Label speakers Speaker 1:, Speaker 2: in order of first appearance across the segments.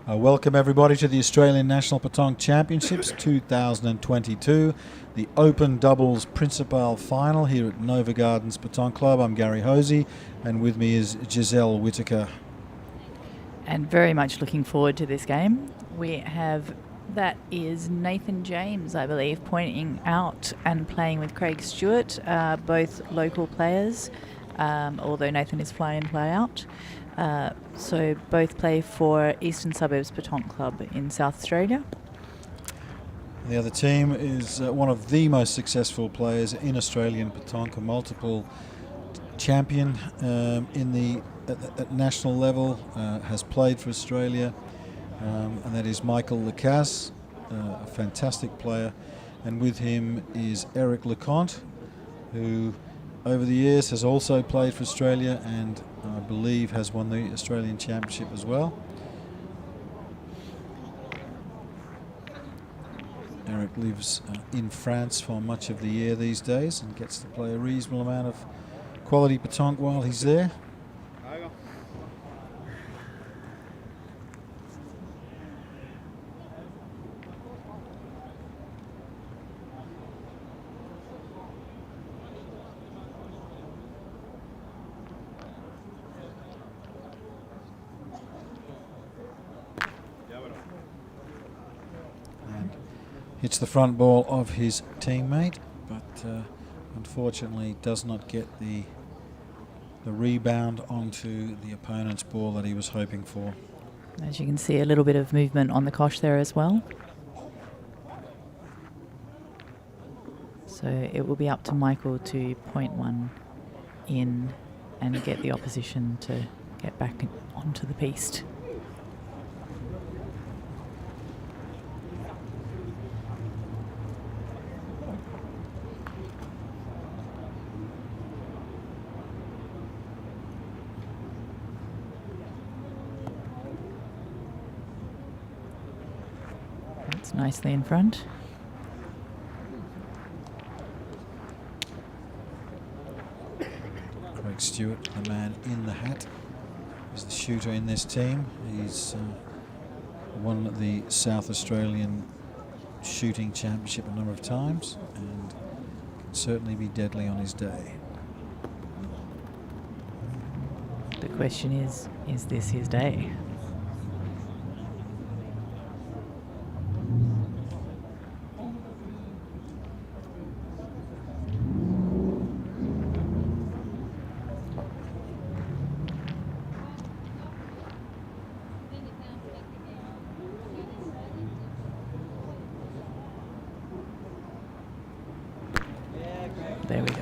Speaker 1: Welcome everybody to the Australian National Petanque Championships 2022, the Open Doubles Principal Final here at Nova Gardens Petanque Club. I'm Gary Hosey, and with me is Giselle Whittaker.
Speaker 2: And very much looking forward to this game. We have, that is Nathan James, I believe, pointing out and playing with Craig Stewart, both local players, although Nathan is fly in, fly out. So both play for Eastern Suburbs Petanque Club in South Australia.
Speaker 1: The other team is one of the most successful players in Australian petanque, a multiple champion at national level, has played for Australia, and that is Michael Lacasse, a fantastic player. And with him is Eric Leconte, who over the years has also played for Australia and I believe has won the Australian Championship as well. Eric lives in France for much of the year these days and gets to play a reasonable amount of quality petanque while he's there. Hits the front ball of his teammate, but unfortunately does not get the rebound onto the opponent's ball that he was hoping for.
Speaker 2: As you can see, a little bit of movement on the cosh there as well. So it will be up to Michael to point one in and get the opposition to get back onto the piste. Nicely in front.
Speaker 1: Craig Stewart, the man in the hat, is the shooter in this team. He's won the South Australian Shooting Championship a number of times and can certainly be deadly on his day.
Speaker 2: The question is this his day? There we go.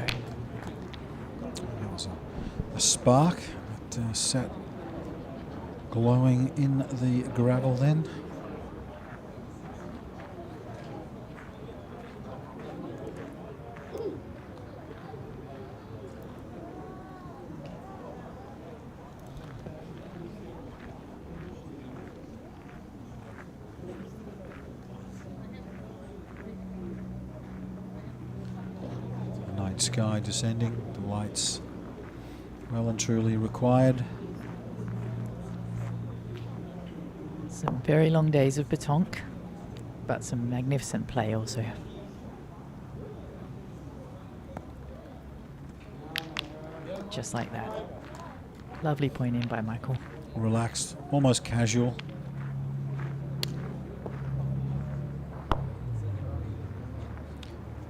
Speaker 1: That was a spark that sat glowing in the gravel then. Sky descending, the lights well and truly required.
Speaker 2: Some very long days of petanque, but some magnificent play also. Just like that. Lovely point in by Michael.
Speaker 1: Relaxed, almost casual.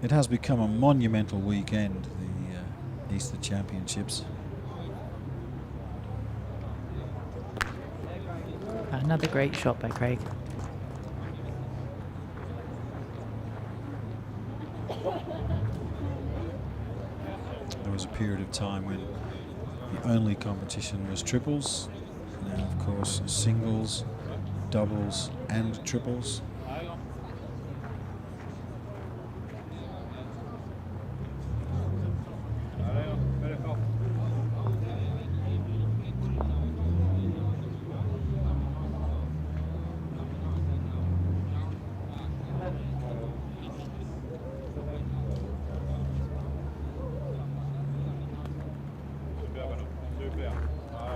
Speaker 1: It has become a monumental weekend, the Easter Championships.
Speaker 2: Another great shot by Craig.
Speaker 1: There was a period of time when the only competition was triples. Now, of course, singles, doubles, and triples.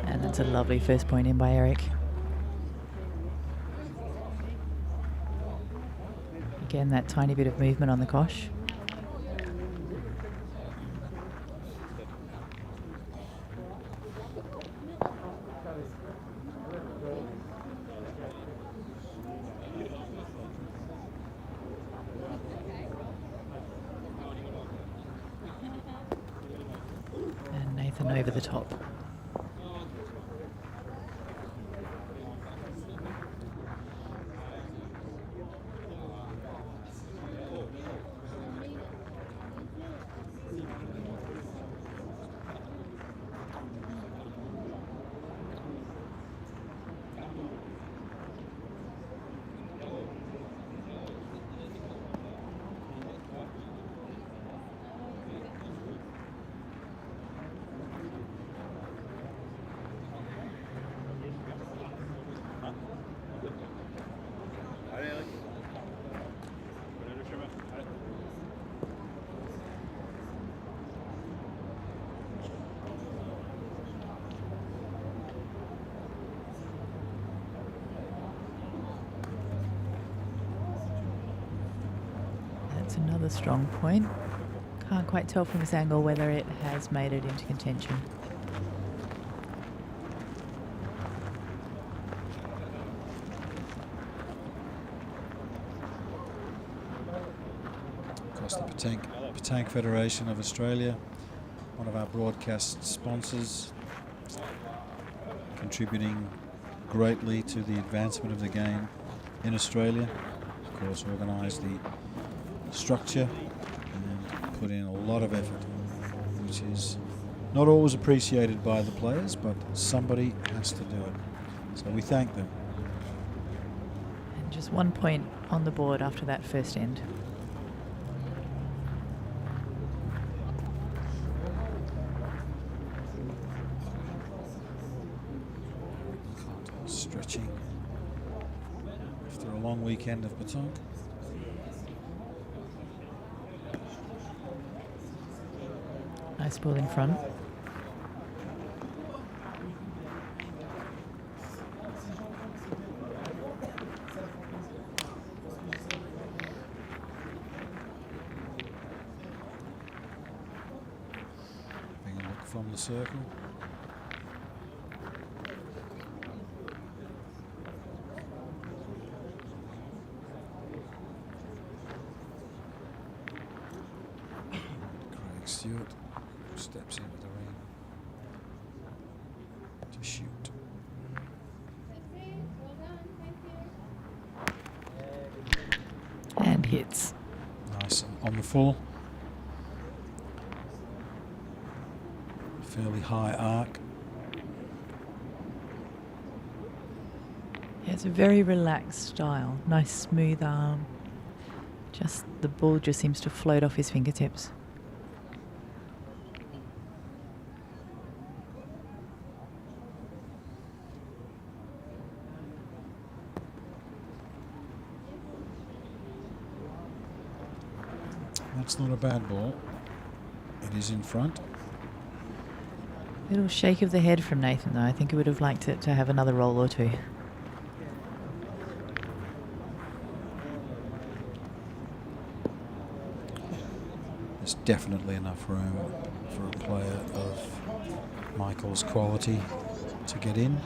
Speaker 2: And that's a lovely first point in by Eric. Again, that tiny bit of movement on the kosh. And Nathan over the top. That's another strong point. Can't quite tell from this angle whether it has made it into contention.
Speaker 1: Of course, the Petanque Federation of Australia, one of our broadcast sponsors, contributing greatly to the advancement of the game in Australia. Of course, organised the structure and put in a lot of effort, which is not always appreciated by the players, but somebody has to do it. So we thank them.
Speaker 2: And just 1 point on the board after that first end.
Speaker 1: Stretching after a long weekend of Petanque.
Speaker 2: Nice ball in front.
Speaker 1: Having a look from the circle. Stewart steps into the ring to shoot.
Speaker 2: And hits.
Speaker 1: Nice on the full. Fairly high arc.
Speaker 2: Yeah, it's a very relaxed style. Nice smooth arm. Just the ball just seems to float off his fingertips.
Speaker 1: That's not a bad ball. It is in front.
Speaker 2: Little shake of the head from Nathan though. I think he would have liked it to have another roll or two.
Speaker 1: There's definitely enough room for a player of Michael's quality to get in.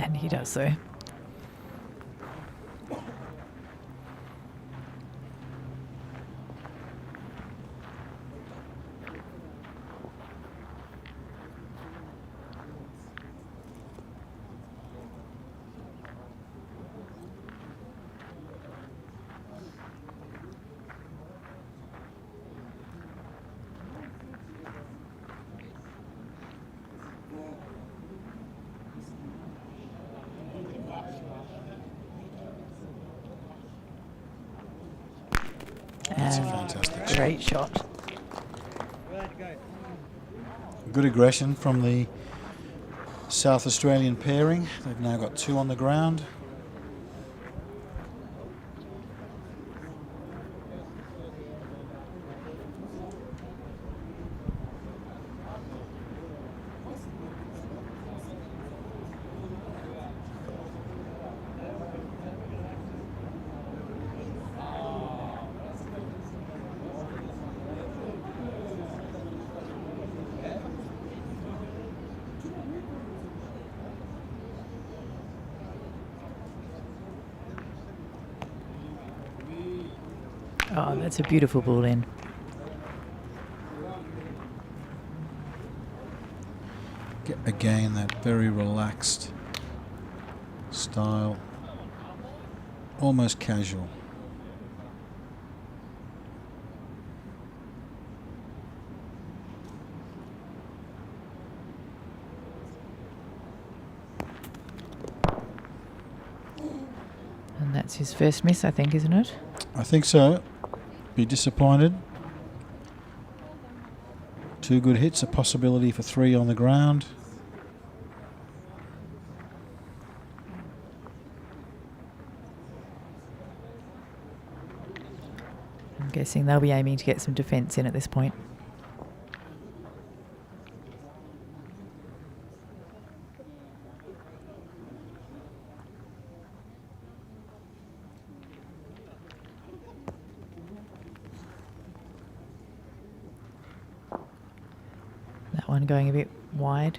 Speaker 2: And he does so. great shot.
Speaker 1: Good aggression from the South Australian pairing. They've now got 2 on the ground.
Speaker 2: Oh, that's a beautiful ball in.
Speaker 1: Again, that very relaxed style, almost casual.
Speaker 2: And that's his first miss, I think, isn't it?
Speaker 1: I think so. Be disappointed. 2 good hits, a possibility for 3 on the ground.
Speaker 2: I'm guessing they'll be aiming to get some defence in at this point. That one going a bit wide.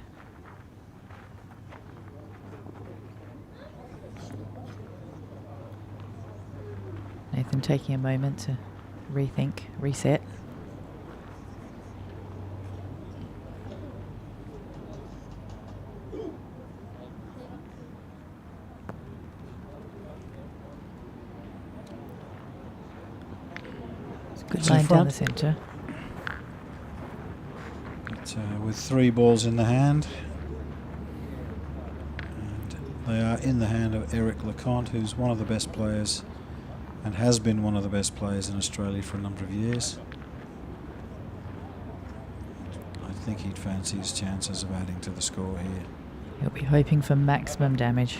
Speaker 2: Nathan taking a moment to rethink, reset. It's a good line down the centre.
Speaker 1: With 3 balls in the hand. And they are in the hand of Eric LeConte, who's one of the best players and has been one of the best players in Australia for a number of years. I think he'd fancy his chances of adding to the score here.
Speaker 2: He'll be hoping for maximum damage.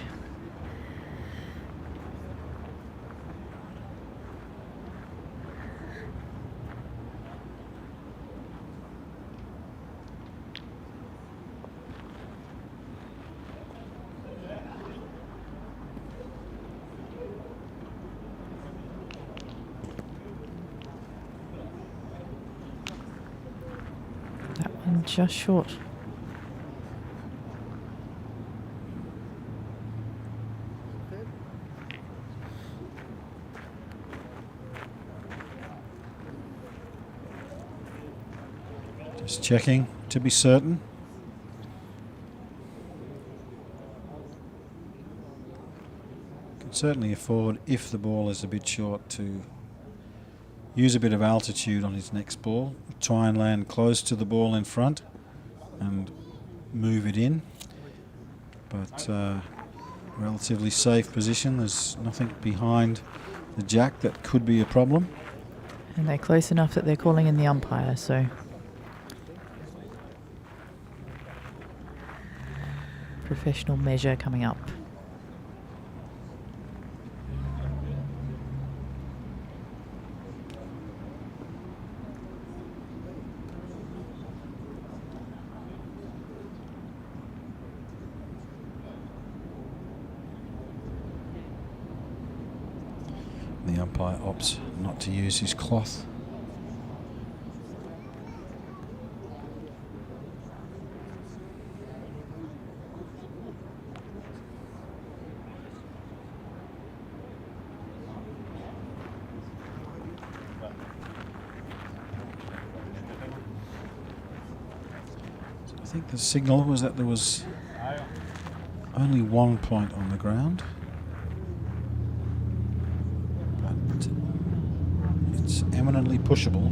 Speaker 2: Just short.
Speaker 1: Just checking to be certain. Can certainly afford, if the ball is a bit short, to use a bit of altitude on his next ball. Try and land close to the ball in front and move it in. But relatively safe position. There's nothing behind the jack that could be a problem.
Speaker 2: And they're close enough that they're calling in the umpire, so professional measure coming up.
Speaker 1: The umpire opts not to use his cloth. I think the signal was that there was only 1 point on the ground. It's eminently pushable.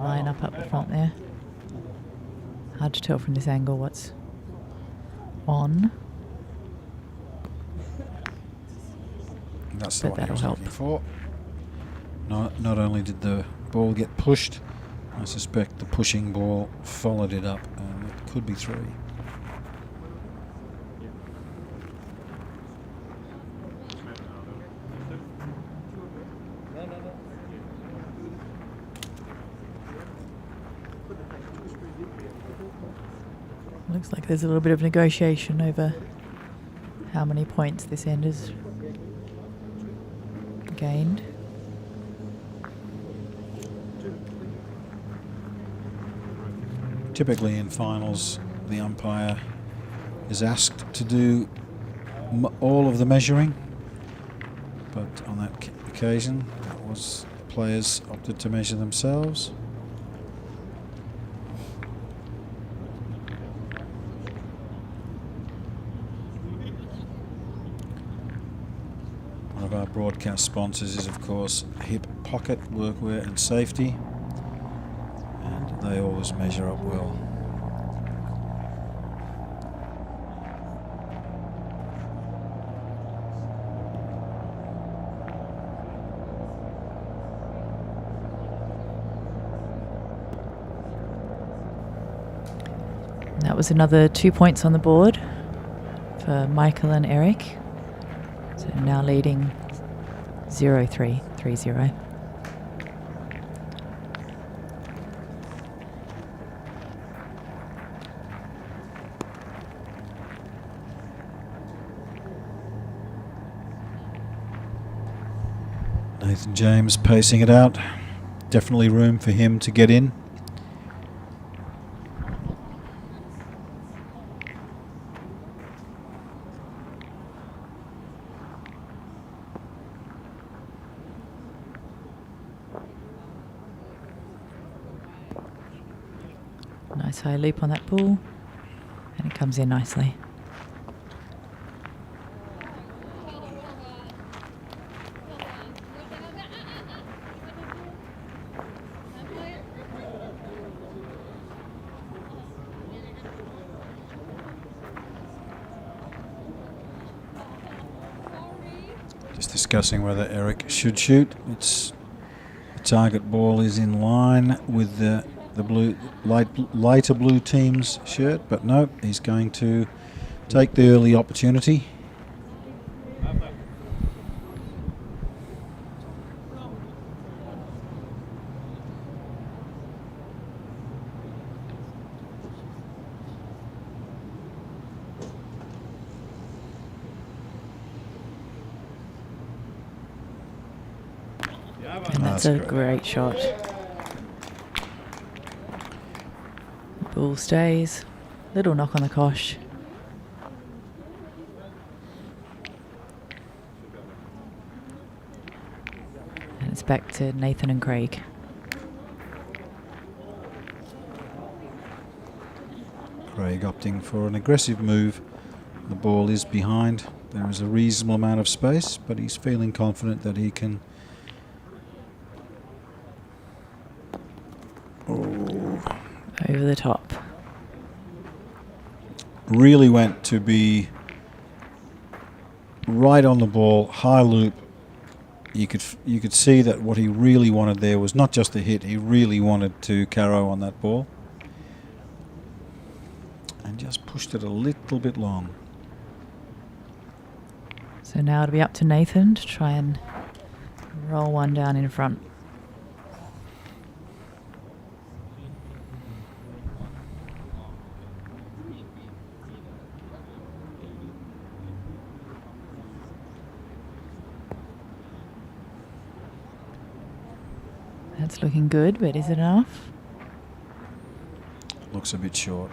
Speaker 2: line up the front there. Hard to tell from this angle what's on.
Speaker 1: That's the
Speaker 2: But
Speaker 1: one he was
Speaker 2: that'll
Speaker 1: looking for. Not only did the ball get pushed, I suspect the pushing ball followed it up, and it could be 3.
Speaker 2: Looks like there's a little bit of negotiation over how many points this end has gained.
Speaker 1: Typically in finals, the umpire is asked to do all of the measuring, but on that occasion, players opted to measure themselves. One of our broadcast sponsors is, of course, Hip Pocket Workwear and Safety, and they always measure up well.
Speaker 2: That was another 2 points on the board for Michael and Eric. So now leading 0-3, 3-0.
Speaker 1: Nathan James pacing it out. Definitely room for him to get in.
Speaker 2: Nice high loop on that ball, and it comes in nicely.
Speaker 1: Just discussing whether Eric should shoot. The target ball is in line with the lighter blue team's shirt, but no, he's going to take the early opportunity.
Speaker 2: And that's a great shot. Ball stays. Little knock on the cosh. And it's back to Nathan and Craig.
Speaker 1: Craig opting for an aggressive move. The ball is behind. There is a reasonable amount of space, but he's feeling confident that he can.
Speaker 2: Over the top.
Speaker 1: Really went to be right on the ball, high loop. You could see that what he really wanted there was not just a hit. He really wanted to carro on that ball, and just pushed it a little bit long.
Speaker 2: So now it'll be up to Nathan to try and roll one down in front. That's looking good, but is it enough?
Speaker 1: Looks a bit short.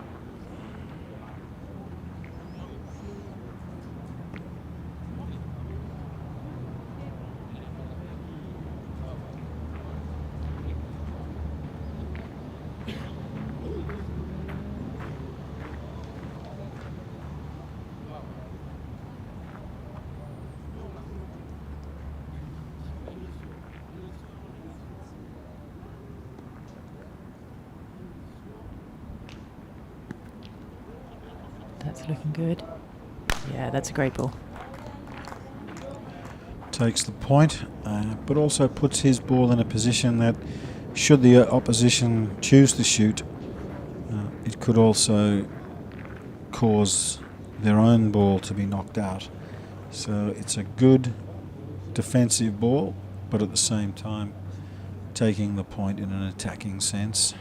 Speaker 2: It's looking good. Yeah, that's a great ball.
Speaker 1: Takes the point, but also puts his ball in a position that, should the opposition choose to shoot, it could also cause their own ball to be knocked out. So it's a good defensive ball, but at the same time taking the point in an attacking sense.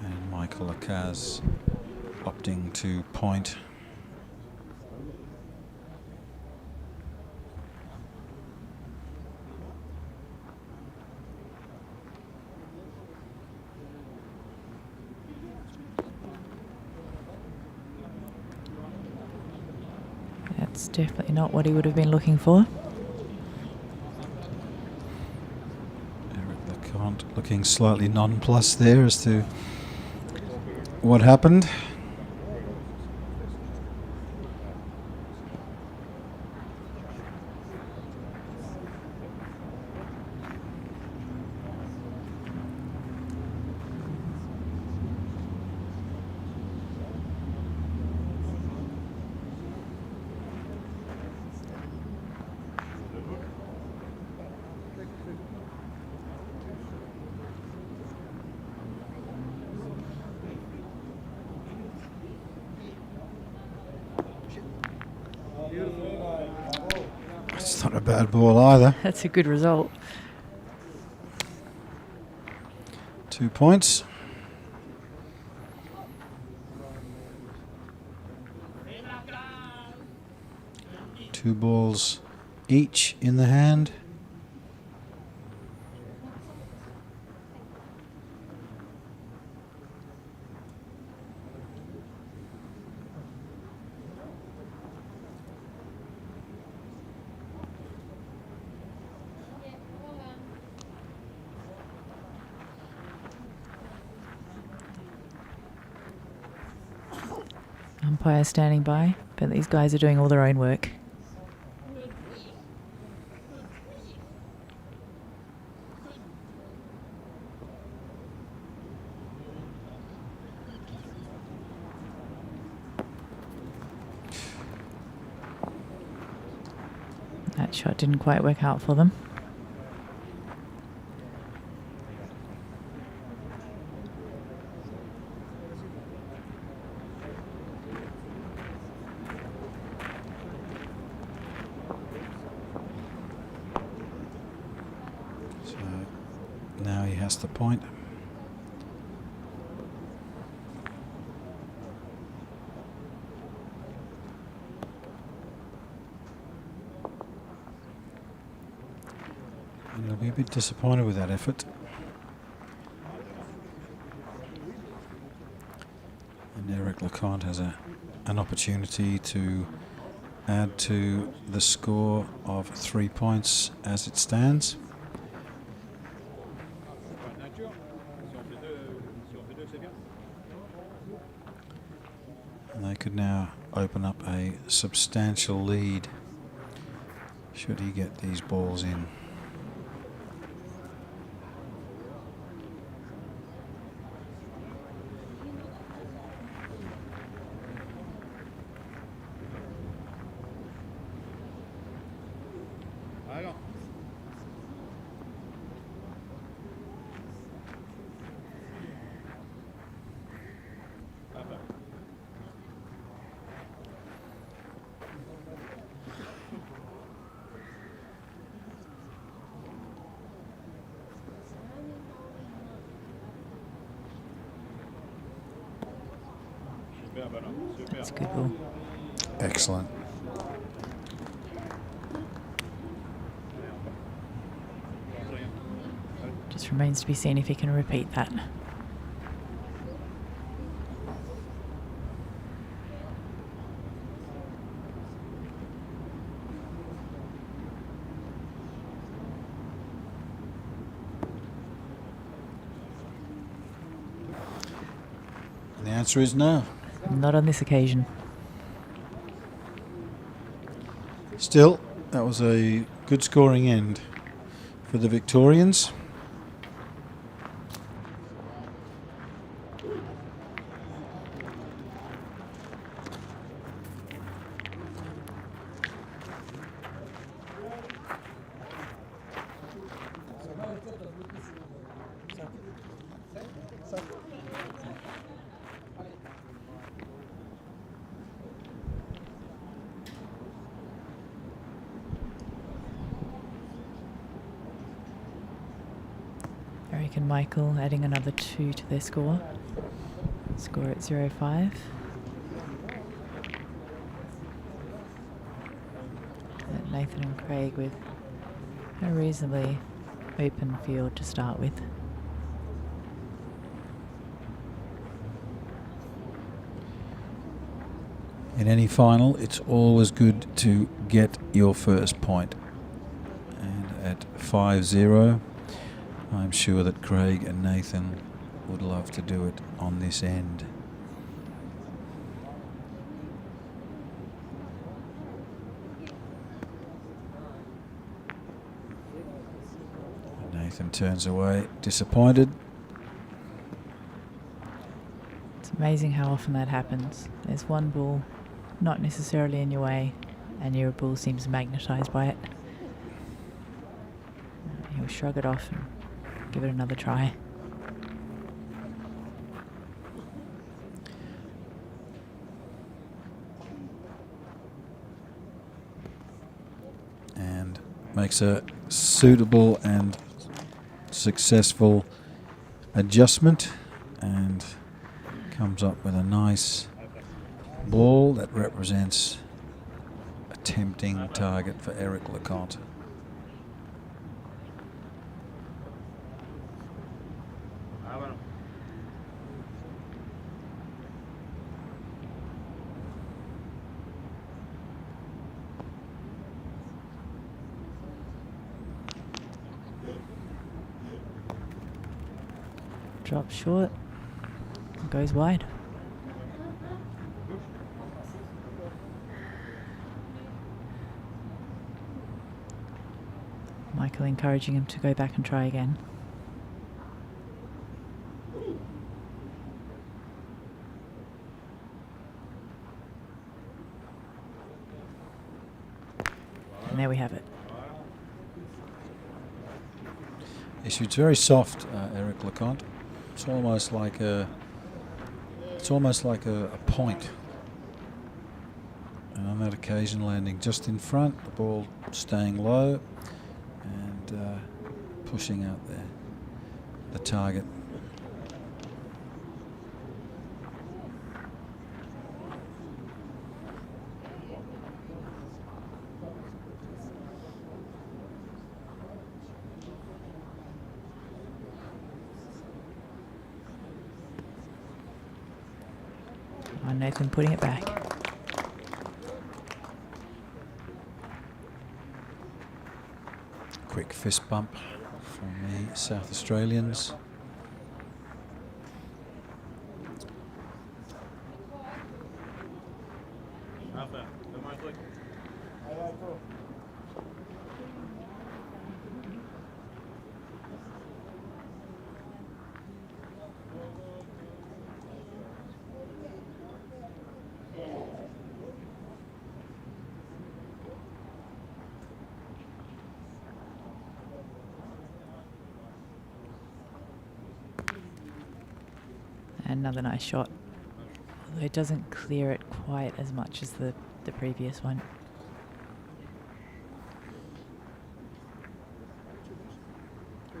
Speaker 1: And Michael Akaz opting to point.
Speaker 2: That's definitely not what he would have been looking for.
Speaker 1: Eric LeConte looking slightly nonplussed there as to what happened. It's not a bad ball either.
Speaker 2: That's a good result.
Speaker 1: 2 points. Two balls each in the hand.
Speaker 2: Umpire standing by, but these guys are doing all their own work. That shot didn't quite work out for them.
Speaker 1: So now he has the point. And he'll be a bit disappointed with that effort. And Eric LeConte has an opportunity to add to the score of 3 points as it stands. And they could now open up a substantial lead should he get these balls in.
Speaker 2: That's a good ball.
Speaker 1: Excellent.
Speaker 2: Just remains to be seen if he can repeat that.
Speaker 1: answer is no.
Speaker 2: Not on this occasion.
Speaker 1: Still, that was a good scoring end for the Victorians.
Speaker 2: Eric and Michael adding another 2 to their score. Score at 0-5. And Nathan and Craig with a reasonably open field to start with.
Speaker 1: In any final, it's always good to get your first point. And at 5-0, I'm sure that Craig and Nathan would love to do it on this end. Nathan turns away, disappointed.
Speaker 2: It's amazing how often that happens. There's one ball not necessarily in your way, and your ball seems magnetised by it. He'll shrug it off and give it another try.
Speaker 1: And makes a suitable and successful adjustment and comes up with a nice ball that represents a tempting target for Eric Leconte.
Speaker 2: Drops short, goes wide. Michael encouraging him to go back and try again. And there we have it.
Speaker 1: He shoots very soft, Eric Leconte. It's almost like a point. And on that occasion, landing just in front, the ball staying low and pushing out the target.
Speaker 2: Nathan putting it back.
Speaker 1: Quick fist bump from the South Australians.
Speaker 2: Another nice shot, although it doesn't clear it quite as much as the previous one.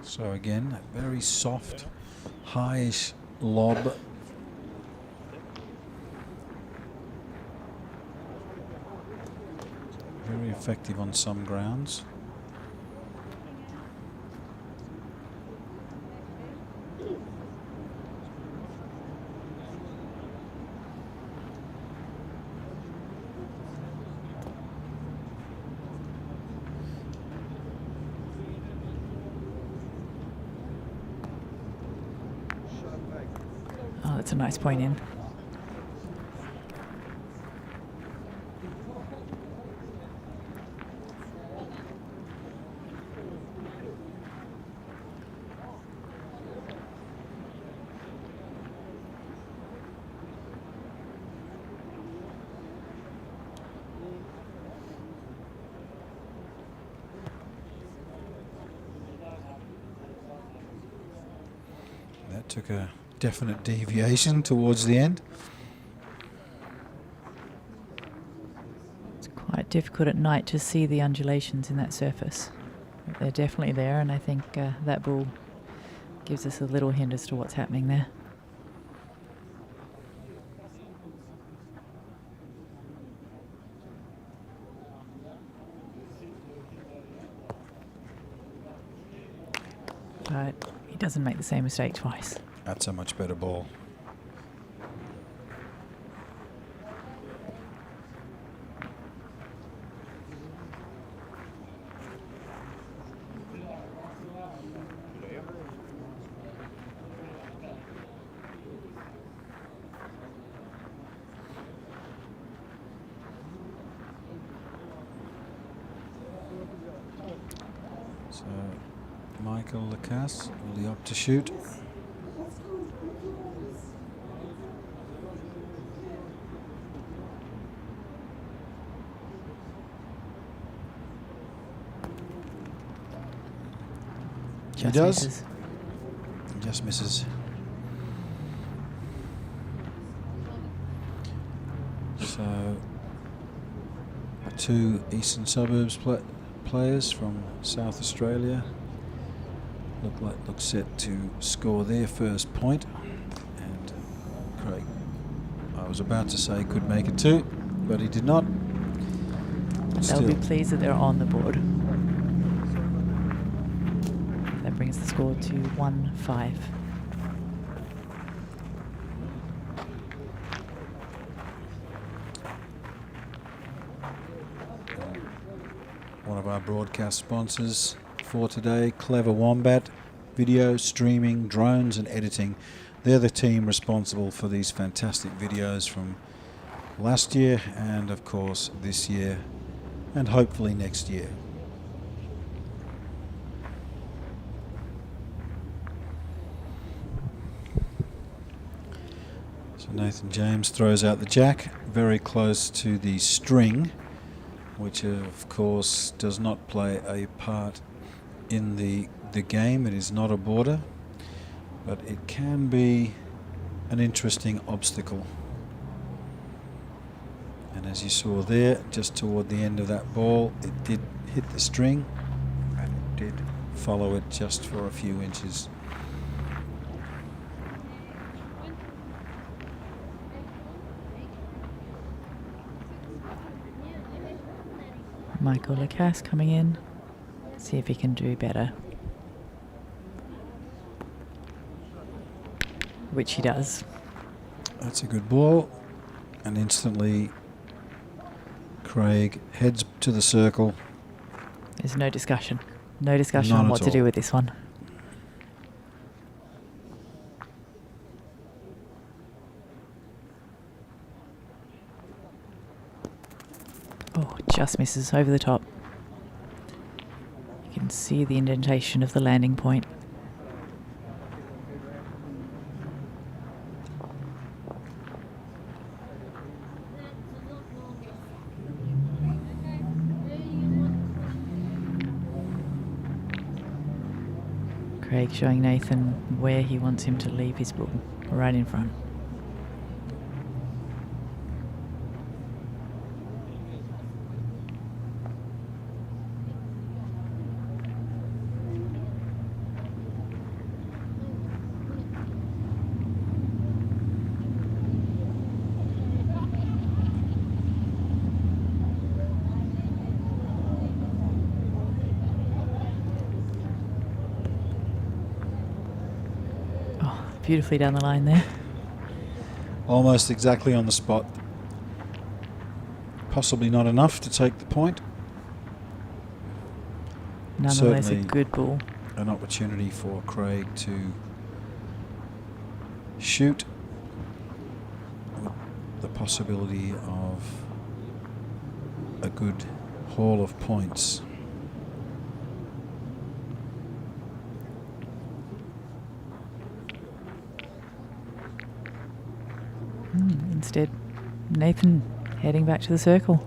Speaker 1: So again, a very soft, highish lob. Very effective on some grounds.
Speaker 2: Oh, that's a nice point in.
Speaker 1: Took a definite deviation towards the end.
Speaker 2: It's quite difficult at night to see the undulations in that surface. But they're definitely there, and I think that ball gives us a little hint as to what's happening there. But he doesn't make the same mistake twice.
Speaker 1: That's a much better ball. So Michael Lacasse will be up to shoot. He does.
Speaker 2: Misses.
Speaker 1: Just misses. So, two Eastern Suburbs players from South Australia look set to score their first point, and Craig, I was about to say, could make it two, but he did not.
Speaker 2: They'll be pleased that they're on the board. That brings the score to 1-5.
Speaker 1: One of our broadcast sponsors for today, Clever Wombat, video, streaming, drones and editing. They're the team responsible for these fantastic videos from last year and of course this year and hopefully next year. So Nathan James throws out the jack very close to the string, which of course does not play a part in the game. It is not a border, but it can be an interesting obstacle. And as you saw there, just toward the end of that ball, it did hit the string and it did follow it just for a few inches.
Speaker 2: Michael Lacasse coming in, see if he can do better. Which he does.
Speaker 1: That's a good ball, and instantly Craig heads to the circle.
Speaker 2: There's no discussion. No discussion
Speaker 1: None
Speaker 2: on
Speaker 1: at
Speaker 2: what to do
Speaker 1: all.
Speaker 2: with this one. Oh, just misses over the top. You can see the indentation of the landing point. Craig showing Nathan where he wants him to leave his ball, right in front. Beautifully down the line there.
Speaker 1: Almost exactly on the spot. Possibly not enough to take the point.
Speaker 2: Nonetheless,
Speaker 1: Certainly
Speaker 2: a good ball.
Speaker 1: An opportunity for Craig to shoot with the possibility of a good haul of points.
Speaker 2: Instead, Nathan heading back to the circle.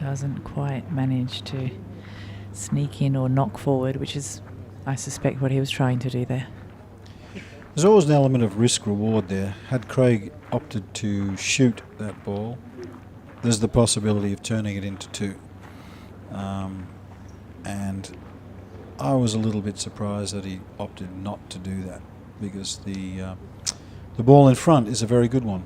Speaker 2: Doesn't quite manage to sneak in or knock forward, which is, I suspect, what he was trying to do there.
Speaker 1: There's always an element of risk reward there. Had Craig opted to shoot that ball, there's the possibility of turning it into 2. And I was a little bit surprised that he opted not to do that, because the ball in front is a very good one.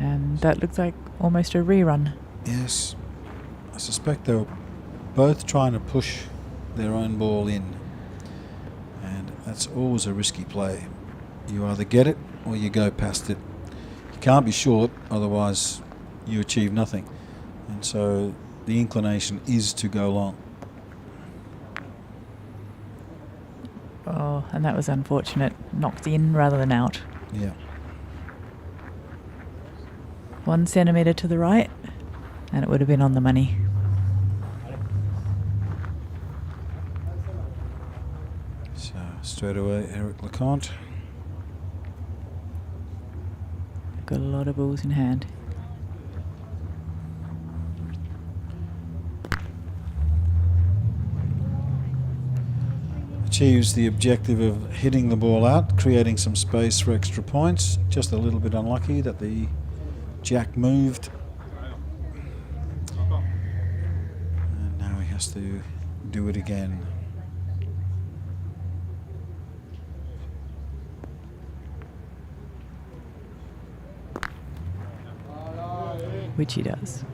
Speaker 2: And that looks like almost a rerun.
Speaker 1: Yes, I suspect they were both trying to push their own ball in, and that's always a risky play. You either get it or you go past it. You can't be short, otherwise you achieve nothing. And so the inclination is to go long.
Speaker 2: Oh, and that was unfortunate. Knocked in rather than out.
Speaker 1: Yeah.
Speaker 2: 1 centimetre to the right, and it would have been on the money.
Speaker 1: So straight away, Eric LeConte.
Speaker 2: Got a lot of balls in hand.
Speaker 1: Achieves the objective of hitting the ball out, creating some space for extra points. Just a little bit unlucky that the jack moved. And now he has to do it again.
Speaker 2: Which he does.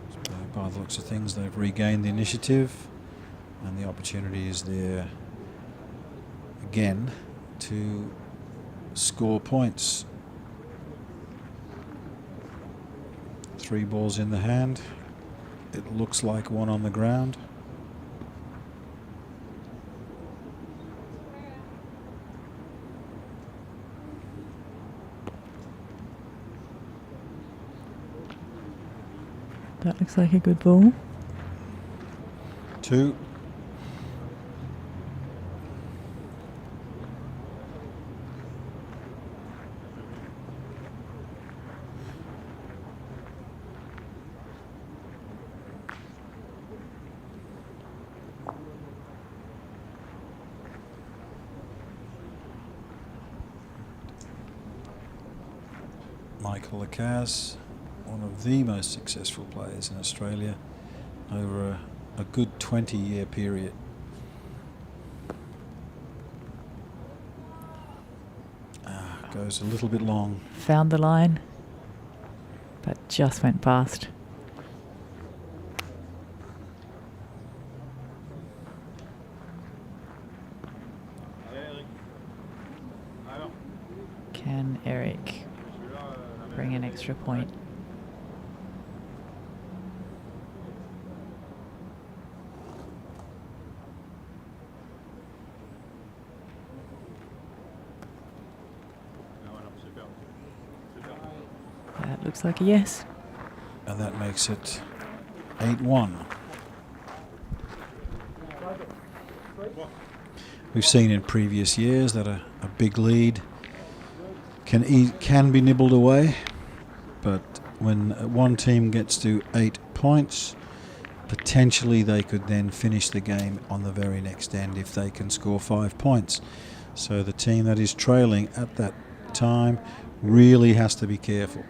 Speaker 1: So by the looks of things, they've regained the initiative, and the opportunity is there again to score points. 3 balls in the hand. It looks like 1 on the ground.
Speaker 2: That looks like a good ball.
Speaker 1: 2. Michael Lacaz, one of the most successful players in Australia over a good 20-year period. Goes a little bit long.
Speaker 2: Found the line, but just went past. Can Eric bring an extra point? That looks like a yes.
Speaker 1: And that makes it 8-1. We've seen in previous years that a big lead can be nibbled away, but when one team gets to 8 points, potentially they could then finish the game on the very next end if they can score 5 points. So the team that is trailing at that time really has to be careful.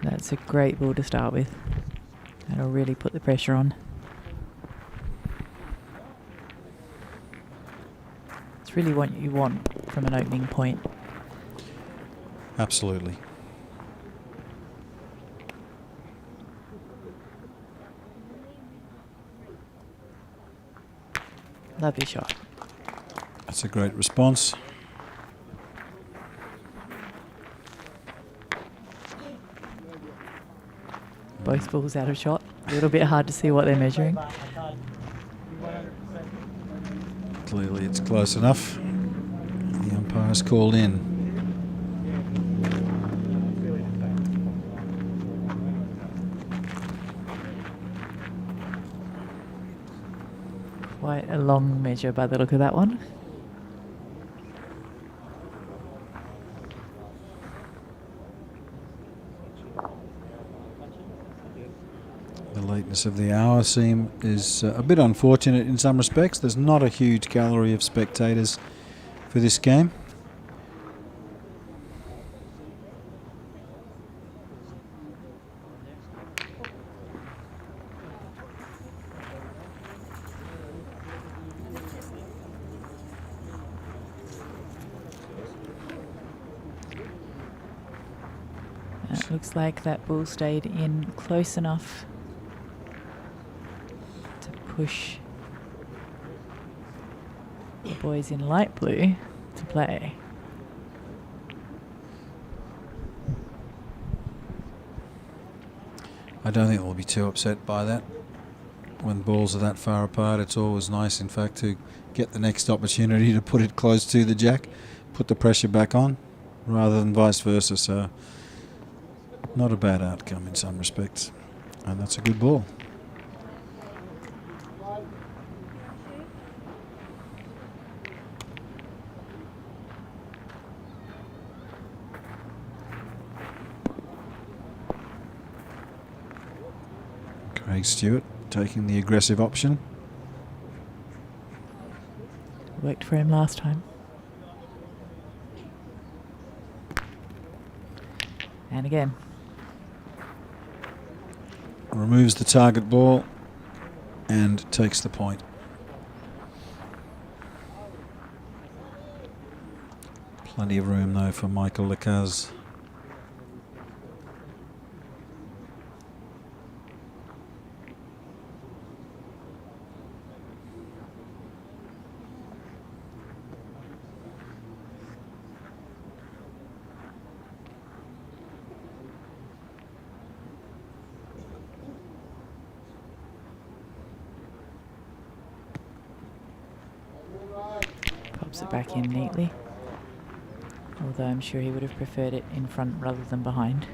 Speaker 2: That's a great ball to start with. That'll really put the pressure on. It's really what you want from an opening point.
Speaker 1: Absolutely.
Speaker 2: Lovely shot.
Speaker 1: That's a great response.
Speaker 2: Both balls out of shot. A little bit hard to see what they're measuring.
Speaker 1: Clearly it's close enough. The umpire's called in.
Speaker 2: quite a long measure by the look of that one.
Speaker 1: The lateness of the hour is a bit unfortunate in some respects. There's not a huge gallery of spectators for this game.
Speaker 2: It looks like that ball stayed in close enough to push the boys in light blue to play.
Speaker 1: I don't think they'll be too upset by that. When balls are that far apart, it's always nice, in fact, to get the next opportunity to put it close to the jack, put the pressure back on, rather than vice versa. So not a bad outcome in some respects, and that's a good ball. Craig Stewart taking the aggressive option.
Speaker 2: Worked for him last time. And again.
Speaker 1: Removes the target ball and takes the point. Plenty of room though for Michael Lecaz.
Speaker 2: Pops it back in neatly. Although I'm sure he would have preferred it in front rather than behind.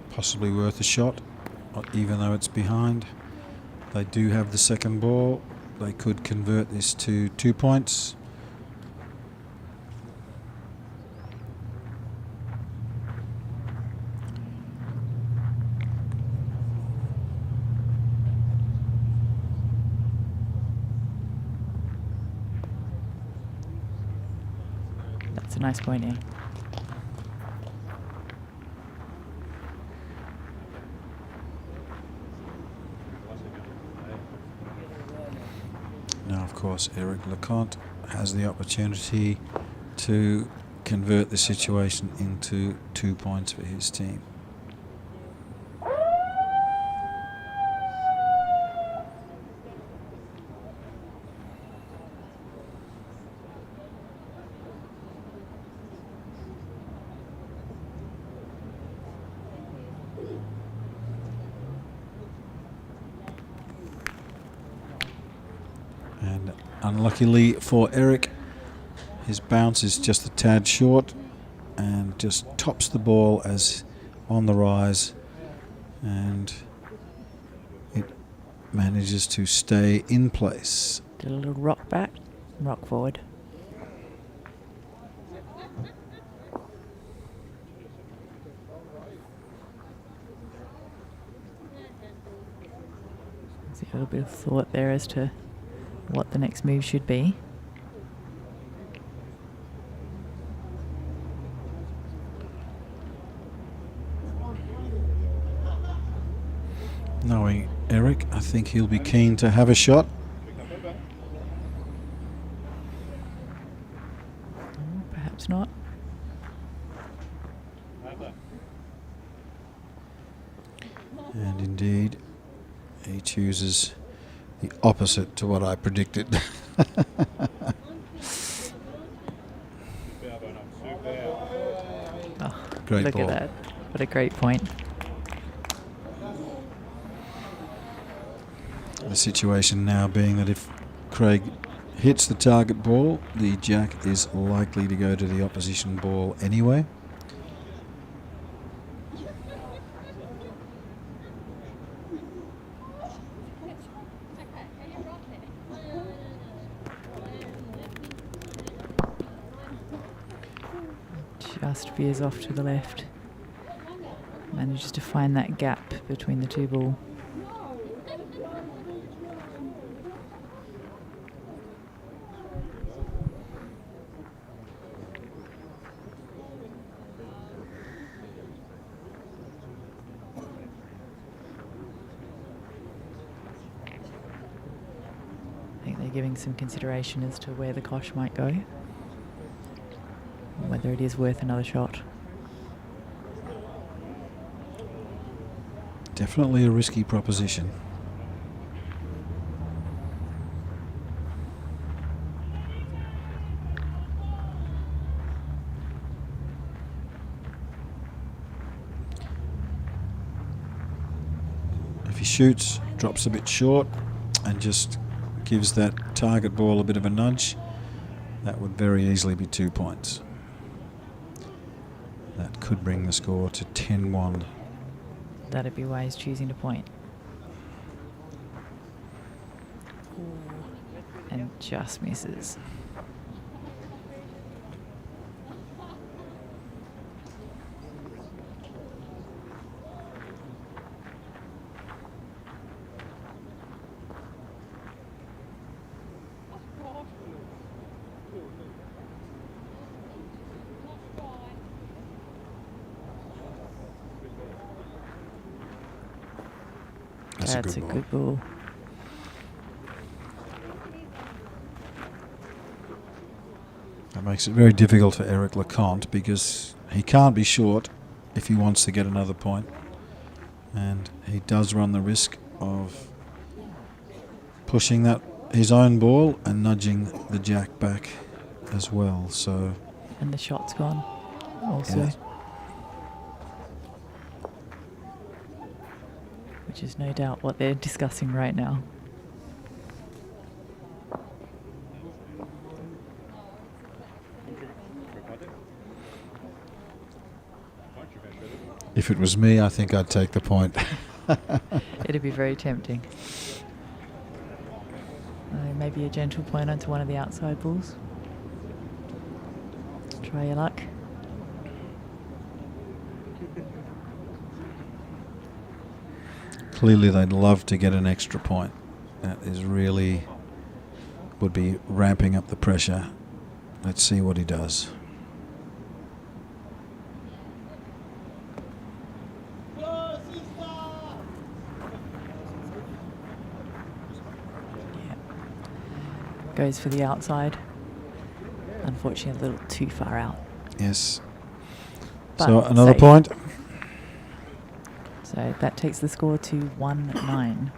Speaker 1: Possibly worth a shot, even though it's behind. They do have the second ball. They could convert this to 2 points.
Speaker 2: That's a nice point here.
Speaker 1: Now, of course, Eric Leconte has the opportunity to convert the situation into 2 points for his team. And unluckily for Eric, his bounce is just a tad short and just tops the ball as on the rise, and it manages to stay in place.
Speaker 2: Did a little rock back, rock forward. See a little bit of thought there as to what the next move should be.
Speaker 1: Knowing Eric, I think he'll be keen to have a shot.
Speaker 2: Perhaps not.
Speaker 1: And indeed, he chooses the opposite to what I predicted.
Speaker 2: Oh,
Speaker 1: Great
Speaker 2: look
Speaker 1: ball.
Speaker 2: at that. What a great point.
Speaker 1: The situation now being that if Craig hits the target ball, the jack is likely to go to the opposition ball anyway.
Speaker 2: Just veers off to the left. Manages to find that gap between the two ball. I think they're giving some consideration as to where the kosh might go, whether it is worth another shot.
Speaker 1: Definitely a risky proposition. If he shoots, drops a bit short and just gives that target ball a bit of a nudge, that would very easily be 2 points. That could bring the score to 10-1.
Speaker 2: That'd be why he's choosing to point. And just misses. That's a good ball.
Speaker 1: That makes it very difficult for Eric LeConte because he can't be short if he wants to get another point. And he does run the risk of pushing that his own ball and nudging the jack back as well. So,
Speaker 2: and the shot's gone also.
Speaker 1: Yeah.
Speaker 2: Which is no doubt what they're discussing right now.
Speaker 1: If it was me, I think I'd take the point.
Speaker 2: It'd be very tempting. Maybe a gentle point onto one of the outside balls. Try your luck.
Speaker 1: Clearly they'd love to get an extra point. That is really would be ramping up the pressure. Let's see what he does.
Speaker 2: Goes for the outside. Unfortunately, a little too far out.
Speaker 1: Yes.
Speaker 2: But
Speaker 1: so another
Speaker 2: safe.
Speaker 1: point.
Speaker 2: So that takes the score to 1-9.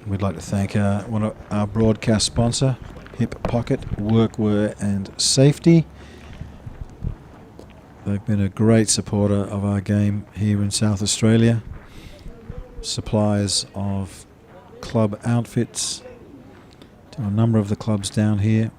Speaker 1: We'd like to thank one of our broadcast sponsor, Hip Pocket Workwear and Safety. They've been a great supporter of our game here in South Australia. Suppliers of club outfits to a number of the clubs down here.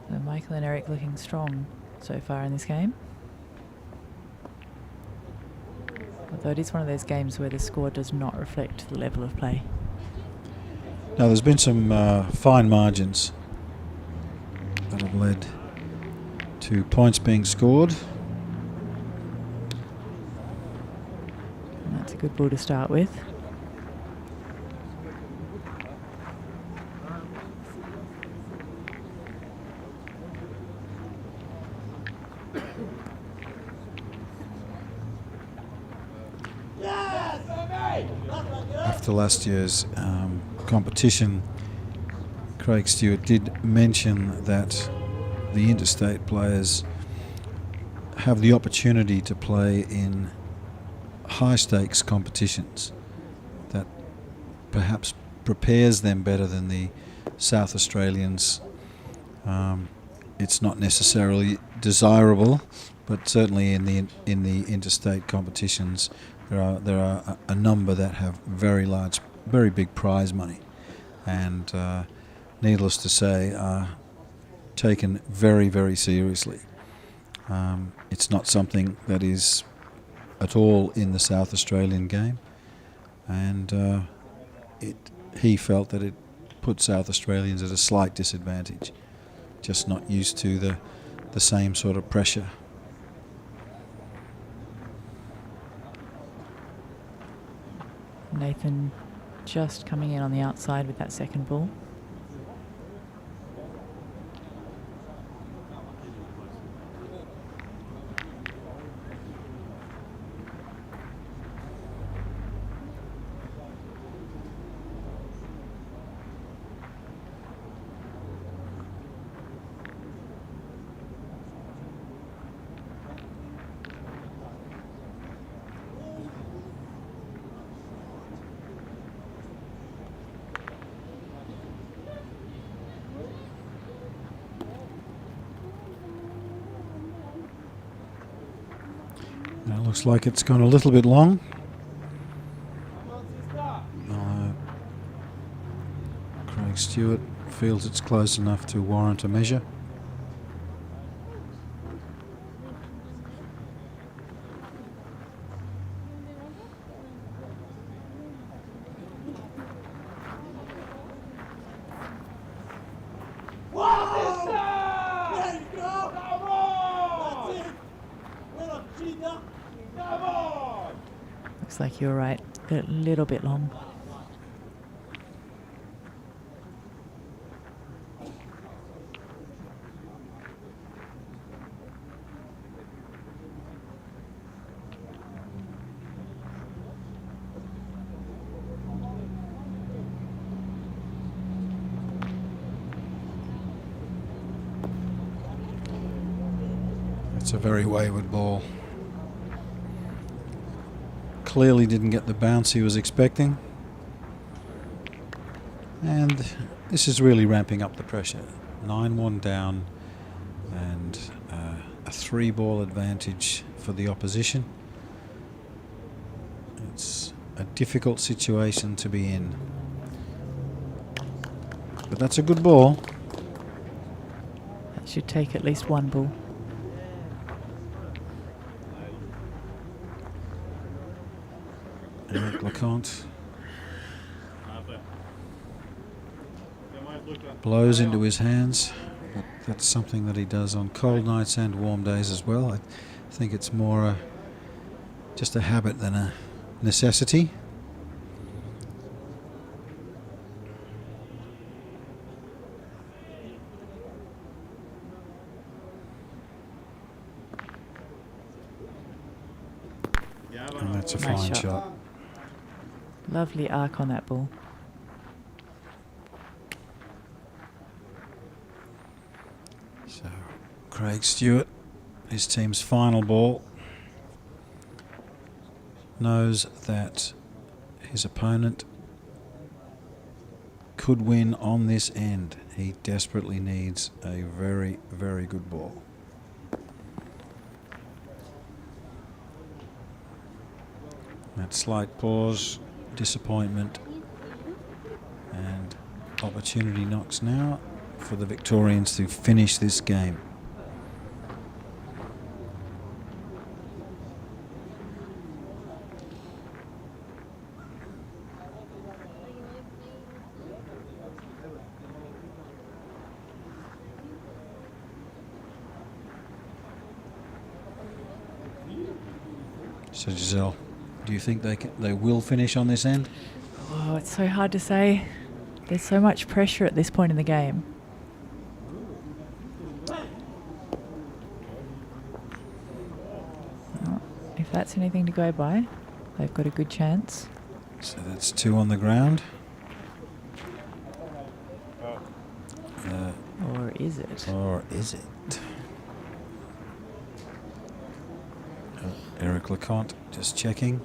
Speaker 2: So Michael and Eric looking strong so far in this game. Although it is one of those games where the score does not reflect the level of play.
Speaker 1: Now there's been some fine margins that have led to points being scored.
Speaker 2: And that's a good ball to start with.
Speaker 1: After last year's competition, Craig Stewart did mention that the interstate players have the opportunity to play in high stakes competitions that perhaps prepares them better than the South Australians. It's not necessarily desirable, but certainly in the interstate competitions, there are a number that have very large, very big prize money, and needless to say, are taken very, very seriously. It's not something that is at all in the South Australian game, and he felt that it put South Australians at a slight disadvantage, just not used to the same sort of pressure.
Speaker 2: Nathan just coming in on the outside with that second ball.
Speaker 1: Now it looks like it's gone a little bit long. Craig Stewart feels it's close enough to warrant a measure.
Speaker 2: Looks like you're right, a little bit long.
Speaker 1: It's a very wayward ball. Clearly didn't get the bounce he was expecting, and this is really ramping up the pressure. 9-1 down, and a 3-ball advantage for the opposition. It's a difficult situation to be in, but that's a good ball.
Speaker 2: That should take at least one ball.
Speaker 1: Eric LeConte blows into his hands, but that's something that he does on cold nights and warm days as well. I think it's more just a habit than a necessity. And that's a
Speaker 2: Nice
Speaker 1: fine
Speaker 2: shot.
Speaker 1: shot.
Speaker 2: Lovely arc on that ball.
Speaker 1: So Craig Stewart, his team's final ball, knows that his opponent could win on this end. He desperately needs a very, very good ball. That slight pause, disappointment, and opportunity knocks now for the Victorians to finish this game. So Giselle, do you think they will finish on this end?
Speaker 2: Oh, it's so hard to say. There's so much pressure at this point in the game. Oh, if that's anything to go by, they've got a good chance.
Speaker 1: So that's 2 on the ground.
Speaker 2: Or is it?
Speaker 1: Or is it? Eric LeConte just checking.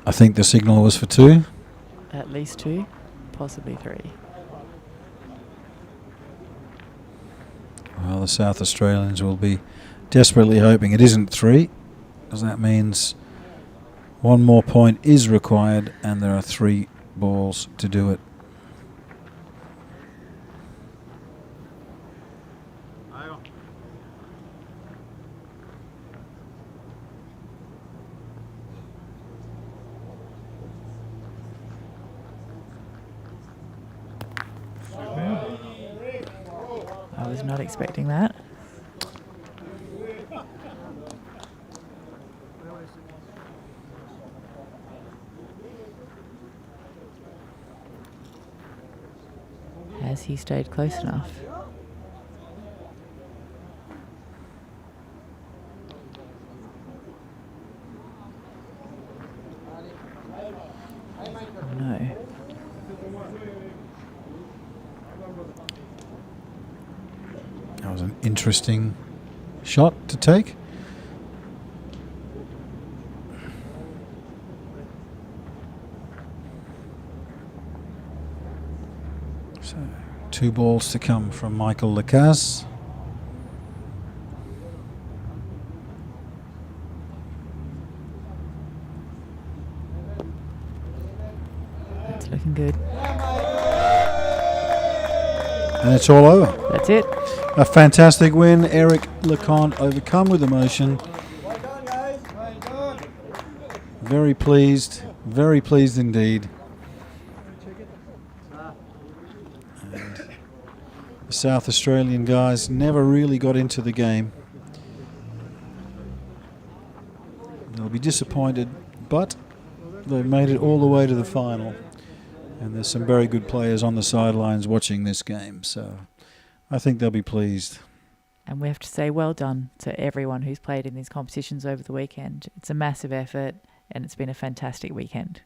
Speaker 1: I think the signal was for 2.
Speaker 2: At least 2, possibly 3.
Speaker 1: Well, the South Australians will be desperately hoping it isn't 3, because that means 1 more point is required and there are 3 balls to do it.
Speaker 2: I was not expecting that. Has he stayed close enough? No.
Speaker 1: That was an interesting shot to take. So 2 balls to come from Michael Lacaze.
Speaker 2: That's looking good.
Speaker 1: And it's all over.
Speaker 2: That's it.
Speaker 1: A fantastic win. Eric Leconte overcome with emotion. Very pleased indeed. And the South Australian guys never really got into the game. They'll be disappointed, but they made it all the way to the final. And there's some very good players on the sidelines watching this game, so I think they'll be pleased.
Speaker 2: And we have to say well done to everyone who's played in these competitions over the weekend. It's a massive effort and it's been a fantastic weekend.